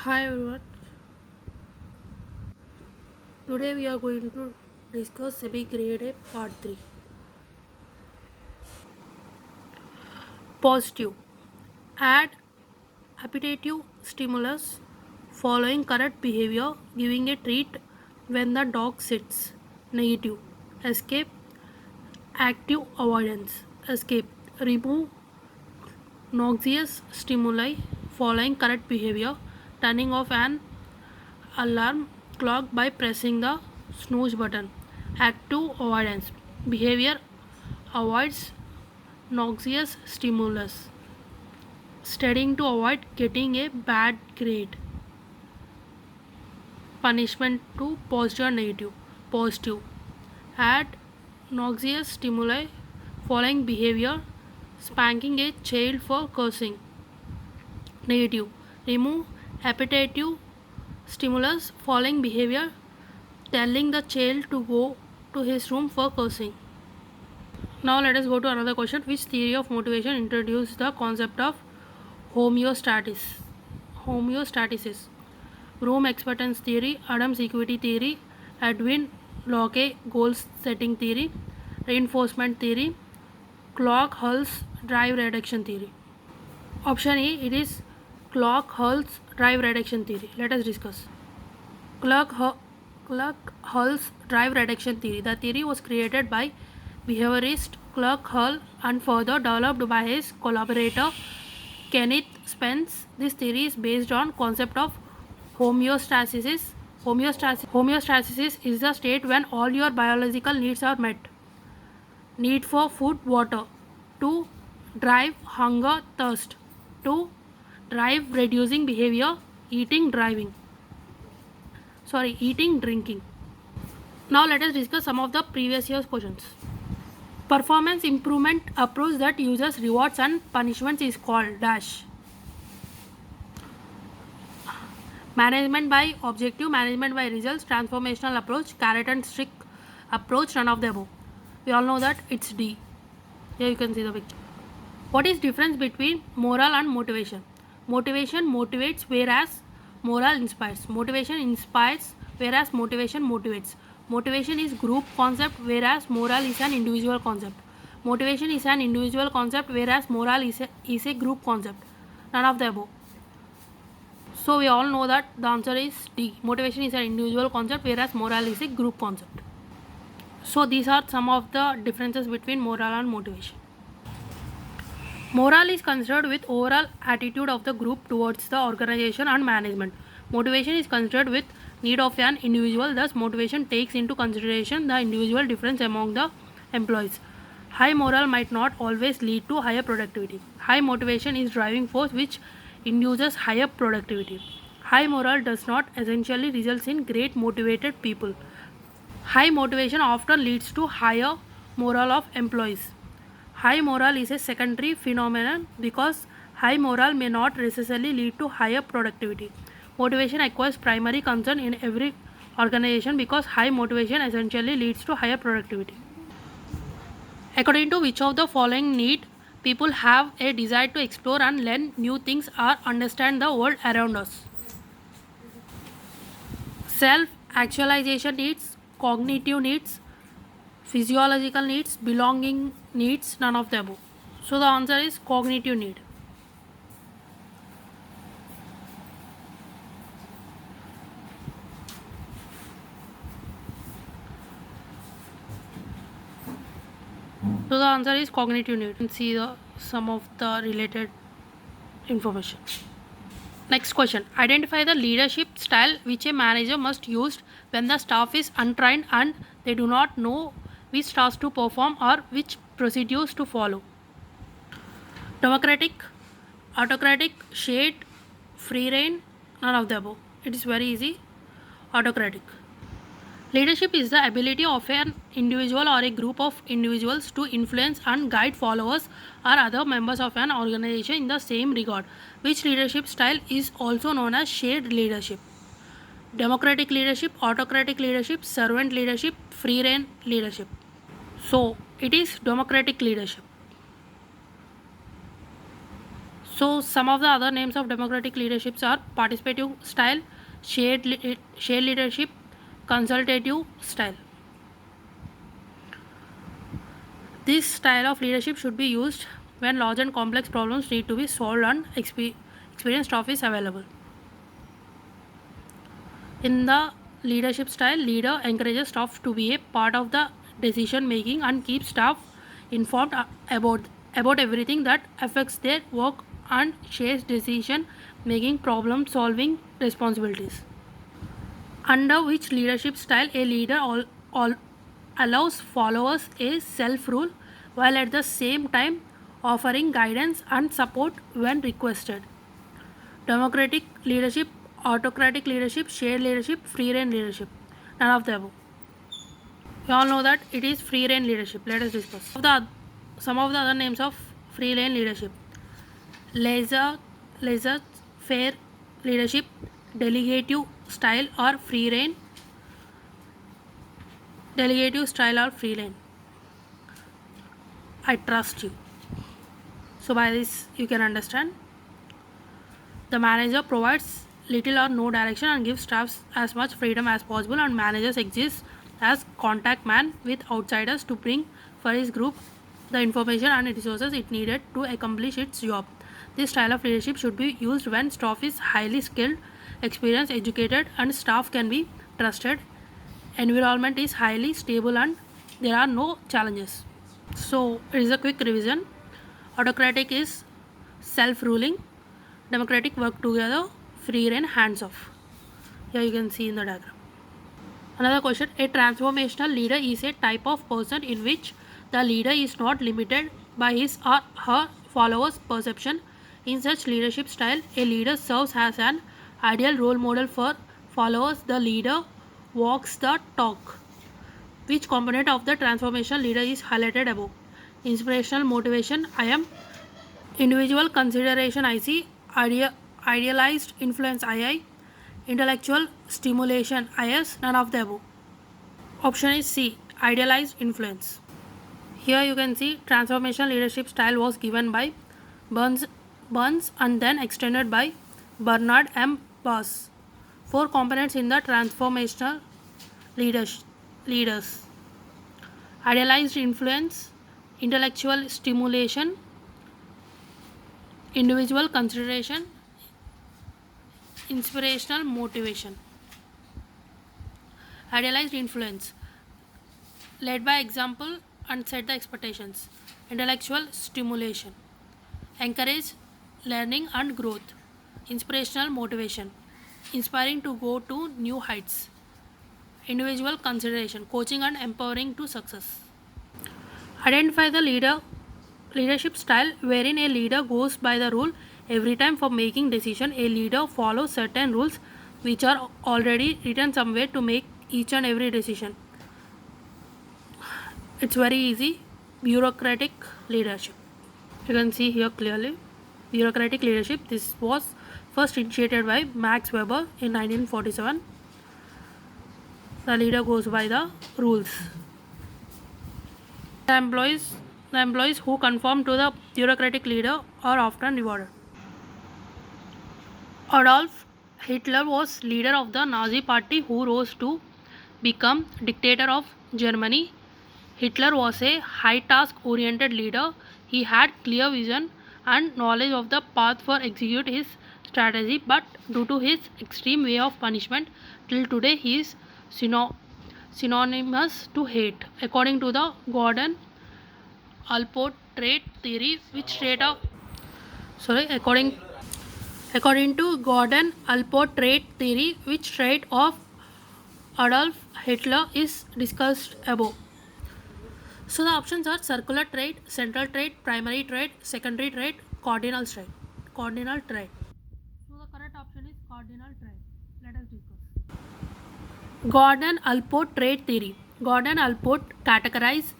Hi everyone. Today we are going to discuss sebi grade A part 3. Positive. Add appetitive stimulus following correct behavior, giving a treat when the dog sits. Negative. Escape. Active avoidance. Escape. Remove noxious stimuli following correct behavior, turning off an alarm clock by pressing the snooze button. Active avoidance. Behavior avoids noxious stimulus. Studying to avoid getting a bad grade. Punishment to positive and negative. Positive. Add noxious stimuli following behavior. Spanking a child for cursing. Negative. Remove appetitive stimulus following behavior. Telling the child to go to his room for cursing. Now let us go to another question. Which theory of motivation introduced the concept of homeostasis? Homeostasis. Rome acceptance theory, Adams equity theory, Edwin Locke goal setting theory, reinforcement theory, Clark Hull's drive reduction theory. Option A, it is Clark Hull's drive reduction theory. Let us discuss. Clark, Clark Hull's drive reduction theory. The theory was created by behaviorist Clark Hull and further developed by his collaborator Kenneth Spence. This theory is based on concept of homeostasis. Homeostasis is the state when all your biological needs are met. Need for food, water. To drive hunger, thirst. To drive reducing behavior, eating, drinking. Now let us discuss some of the previous year's questions. Performance improvement approach that uses rewards and punishments is called dash. Management by objective, management by results, transformational approach, carrot and stick approach, none of the above. We all know that it's D. Here you can see the picture. What is difference between moral and motivation? Motivation motivates whereas moral inspires. Motivation inspires whereas motivation motivates. Motivation is group concept whereas moral is an individual concept. Motivation is an individual concept whereas moral is a group concept. None of the above. So we all know that the answer is D. Motivation is an individual concept whereas moral is a group concept. So these are some of the differences between moral and motivation. Moral is considered with overall attitude of the group towards the organization and management. Motivation is considered with need of an individual. Thus, motivation takes into consideration the individual difference among the employees. High moral might not always lead to higher productivity. High motivation is driving force which induces higher productivity. High moral does not essentially result in great motivated people. High motivation often leads to higher moral of employees. High moral is a secondary phenomenon because high moral may not necessarily lead to higher productivity. Motivation acquires primary concern in every organization because high motivation essentially leads to higher productivity. According to which of the following need people have a desire to explore and learn new things or understand the world around us? Self actualization needs, cognitive needs, physiological needs, belonging needs, none of the above. So the answer is cognitive need. So the answer is cognitive need. You can see some of the related information. Next question. Identify the leadership style which a manager must use when the staff is untrained and they do not know which tasks to perform or which procedures to follow. Democratic, autocratic, shared, free reign, none of the above. It is very easy. Autocratic. Leadership is the ability of an individual or a group of individuals to influence and guide followers or other members of an organization in the same regard, which leadership style is also known as shared leadership. Democratic leadership, autocratic leadership, servant leadership, free reign leadership. So it is democratic leadership. So some of the other names of democratic leaderships are participative style, shared leadership, consultative style. This style of leadership should be used when large and complex problems need to be solved and experienced staff is available. In the leadership style, leader encourages staff to be a part of the decision making and keeps staff informed about everything that affects their work and shares decision making problem solving responsibilities. Under which leadership style a leader all allows followers a self rule while at the same time offering guidance and support when requested. Democratic leadership, autocratic leadership, shared leadership, free reign leadership. None of the above. We all know that it is free reign leadership. Let us discuss. Some of the other names of free reign leadership: laissez, laissez-faire leadership, delegative style or free reign, delegative style or free reign. I trust you. So by this you can understand. The manager provides little or no direction and gives staff as much freedom as possible, and managers exist as contact man with outsiders to bring for his group the information and resources it needed to accomplish its job. This style of leadership should be used when staff is highly skilled, experienced, educated, and staff can be trusted. Environment is highly stable and there are no challenges. So it is a quick revision. Autocratic is self-ruling. Democratic work together. Free reign hands off. Here you can see in the diagram. Another question: a transformational leader is a type of person in which the leader is not limited by his or her followers' perception. In such leadership style, a leader serves as an ideal role model for followers. The leader walks the talk. Which component of the transformational leader is highlighted above? Inspirational motivation I am, individual consideration IC, idealized influence II, intellectual stimulation IS, none of the above. Option is C, idealized influence. Here you can see transformational leadership style was given by Burns, and then extended by Bernard M. Bass. Four components in the transformational leaders: idealized influence, intellectual stimulation, individual consideration, inspirational motivation. Idealized influence: led by example and set the expectations. Intellectual stimulation: encourage learning and growth. Inspirational motivation: inspiring to go to new heights. Individual consideration: coaching and empowering to success. Identify the leadership style wherein a leader goes by the rule every time for making decision. A leader follows certain rules which are already written somewhere to make each and every decision. It's very easy. Bureaucratic leadership. You can see here clearly. Bureaucratic leadership. This was first initiated by Max Weber in 1947. The leader goes by the rules. The employees who conform to the bureaucratic leader are often rewarded. Adolf Hitler was leader of the Nazi party who rose to become dictator of Germany. Hitler was a high task oriented leader. He had clear vision and knowledge of the path for execute his strategy, but due to his extreme way of punishment, till today he is synonymous to hate. According to the Gordon Allport trait theory, which trait of according to Gordon Allport trait theory, which trait of Adolf Hitler is discussed above? So the options are circular trait, central trait, primary trait, secondary trait, cardinal trait. Cardinal trait. So the correct option is cardinal trait. Let us discuss. Gordon Allport trait theory. Gordon Allport categorized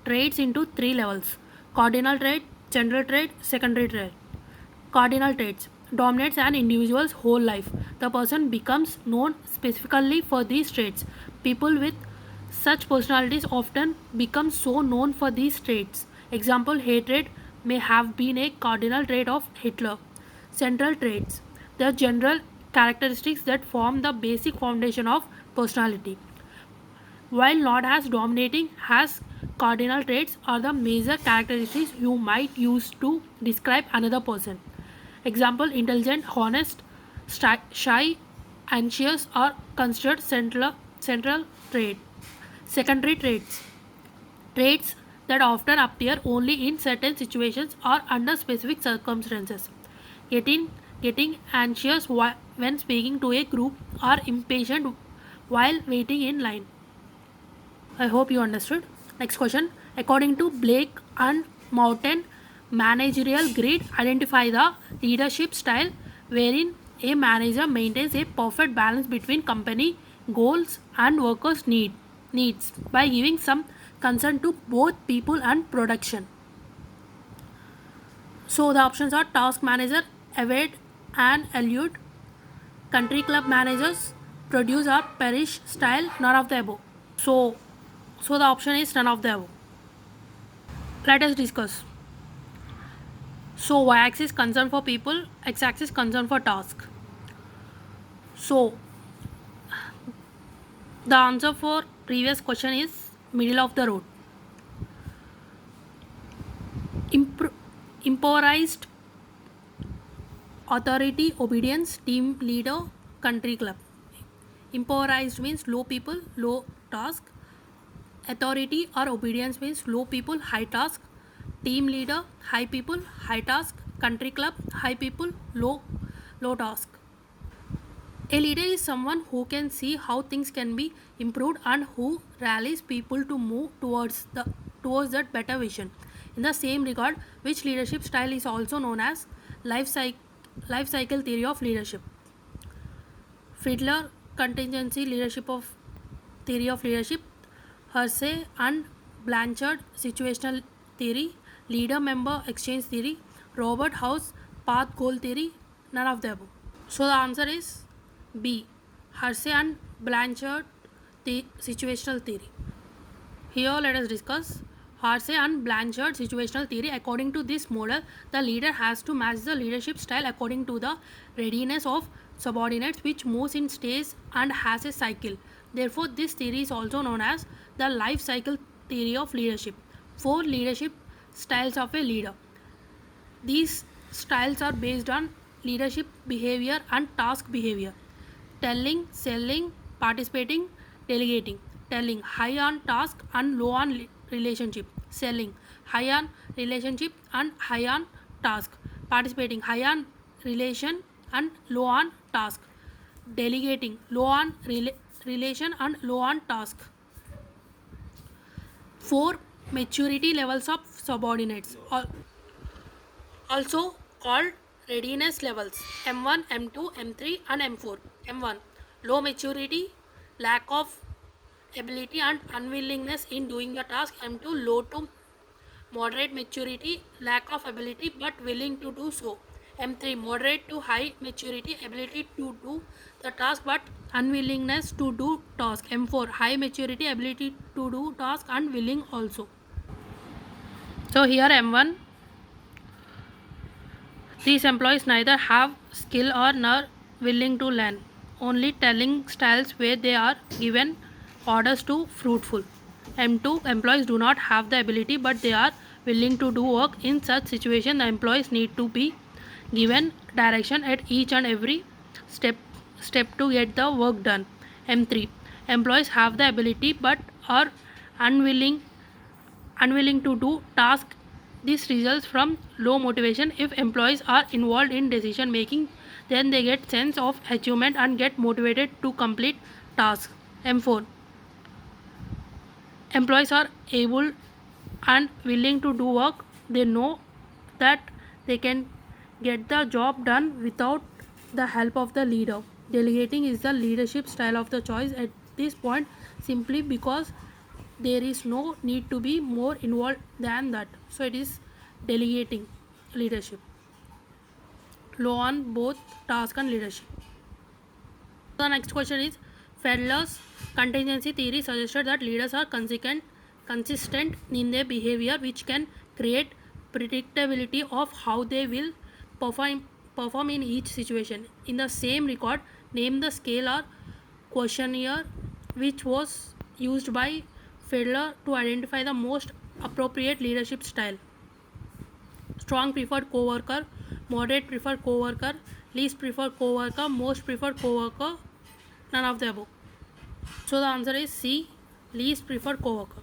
traits into three levels: cardinal trait, central trait, secondary trait. Cardinal traits dominates an individual's whole life. The person becomes known specifically for these traits. People with such personalities often become so known for these traits. Example: hatred may have been a cardinal trait of Hitler. Central traits. They are general characteristics that form the basic foundation of personality. While not as dominating as cardinal traits are the major characteristics you might use to describe another person. Example: intelligent, honest, shy, anxious are considered central trait. Secondary traits. Traits that often appear only in certain situations or under specific circumstances. Getting getting anxious when speaking to a group or impatient while waiting in line. I hope you understood. Next question. According to Blake and Mountain, managerial grid identify the leadership style wherein a manager maintains a perfect balance between company goals and workers' needs by giving some concern to both people and production. So the options are task manager, Awed and Elliot, country club managers, produce or perish style, none of the above. So So the option is none of the above. Let us discuss. So y-axis concern for people, x-axis concern for task. So the answer for previous question is middle of the road. Improvised authority, obedience, team leader, country club. Improvised means low people, low task. Authority or obedience means low people, high task. Team leader, high people, high task. Country club, high people, low task. A leader is someone who can see how things can be improved and who rallies people to move towards that better vision. In the same regard, which leadership style is also known as life cycle theory of leadership. Friedler contingency leadership of theory of leadership, Hersey and Blanchard situational theory, leader member exchange theory, Robert House path goal theory, none of the above. So the answer is B. Hersey and Blanchard situational theory. Here let us discuss Hersey and Blanchard situational theory. According to this model, the leader has to match the leadership style according to the readiness of subordinates, which moves in stages and has a cycle. Therefore, this theory is also known as the life cycle theory of leadership. 4 leadership styles of a leader. These styles are based on leadership behavior and task behavior. Telling, selling, participating, delegating. Telling, high on task and low on relationship. Selling, high on relationship and high on task. Participating, high on relation and low on task. Delegating, low on relation and low on task. 4 maturity levels of subordinates, also called readiness levels: M1, M2, M3 and M4. M1, low maturity, lack of ability and unwillingness in doing the task. M2, low to moderate maturity, lack of ability but willing to do so. M3, moderate to high maturity, ability to do the task but unwillingness to do task. M4, high maturity, ability to do task and willing also. So here M1, these employees neither have skill or nor willing to learn, only telling styles where they are given orders to fruitful. M2, employees do not have the ability but they are willing to do work. In such situation, the employees need to be given direction at each and every step to get the work done. M3, employees have the ability but are unwilling to do task. This results from low motivation. If employees are involved in decision making, then they get sense of achievement and get motivated to complete tasks. M4, employees are able and willing to do work. They know that they can get the job done without the help of the leader. Delegating is the leadership style of the choice at this point, simply because there is no need to be more involved than that. So it is delegating leadership, low on both task and leadership. The next question is, Fedler's contingency theory suggested that leaders are consistent in their behavior, which can create predictability of how they will perform in each situation. In the same record, name the scale or questionnaire which was used by Fiedler to identify the most appropriate leadership style. Strong preferred coworker, moderate preferred coworker, least preferred coworker, most preferred coworker, none of the above. So the answer is C, least preferred coworker.